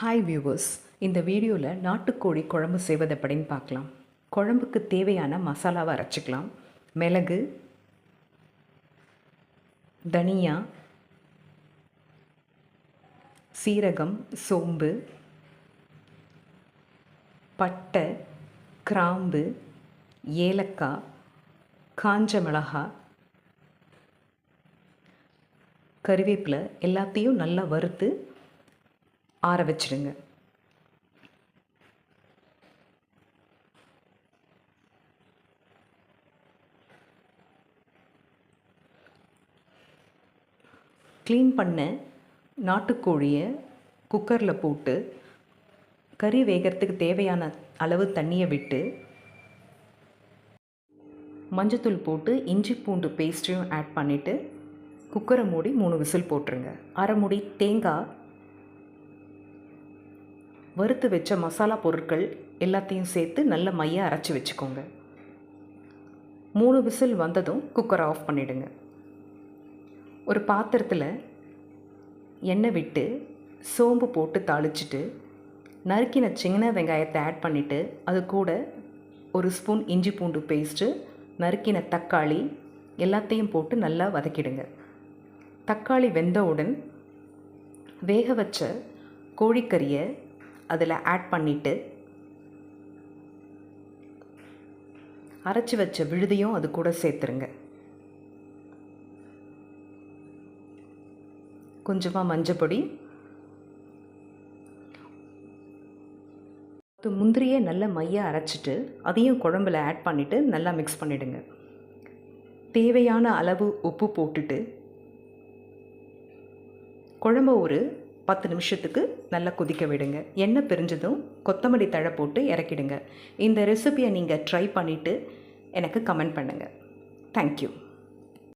Hi viewers, இந்த வீடியோவில் நாட்டுக்கோழி குழம்பு செய்வது எப்படின்னு பார்க்கலாம். குழம்புக்கு தேவையான மசாலாவை அரைச்சிக்கலாம். மிளகு, தனியா, சீரகம், சோம்பு, பட்டை, கிராம்பு, ஏலக்காய், காஞ்ச மிளகாய், கறிவேப்பிலை எல்லாத்தையும் நல்லா வறுத்து ஆற வச்சிடுங்க. க்ளீன் பண்ண நாட்டுக்கோழியை குக்கரில் போட்டு கறி வேகிறதுக்கு தேவையான அளவு தண்ணியை விட்டு மஞ்சத்தூள் போட்டு இஞ்சி பூண்டு பேஸ்ட்டையும் ஆட் பண்ணிவிட்டு குக்கரை மூடி 3 விசில் போட்டுருங்க. அரை மூடி தேங்காய், வறுத்து வச்ச மசாலா பொருட்கள் எல்லாத்தையும் சேர்த்து நல்ல மையாக அரைச்சி வச்சுக்கோங்க. 3 விசில் வந்ததும் குக்கரை ஆஃப் பண்ணிவிடுங்க. ஒரு பாத்திரத்தில் எண்ணெய் விட்டு சோம்பு போட்டு தாளிச்சிட்டு நறுக்கின சின்ன வெங்காயத்தை ஆட் பண்ணிவிட்டு அது கூட 1 ஸ்பூன் இஞ்சி பூண்டு பேஸ்ட்டு, நறுக்கின தக்காளி எல்லாத்தையும் போட்டு நல்லா வதக்கிடுங்க. தக்காளி வெந்தவுடன் வேக வச்ச கோழிக்கறியை அதில் ஆட் பண்ணிவிட்டு அரைச்சி வச்ச விழுதையும் அது கூட சேர்த்துருங்க. கொஞ்சமாக மஞ்சப்பொடி, முந்திரியை நல்ல மையாக அரைச்சிட்டு அதையும் குழம்புல ஆட் பண்ணிவிட்டு நல்லா மிக்ஸ் பண்ணிவிடுங்க. தேவையான அளவு உப்பு போட்டுட்டு குழம்பு ஒரு 10 நிமிஷத்துக்கு நல்லா கொதிக்க விடுங்க. எண்ணெய் பிரிஞ்சதும் கொத்தமல்லி தழை போட்டு இறக்கிடுங்க. இந்த ரெசிபியை நீங்கள் ட்ரை பண்ணிவிட்டு எனக்கு கமெண்ட் பண்ணுங்கள். தேங்க்யூ.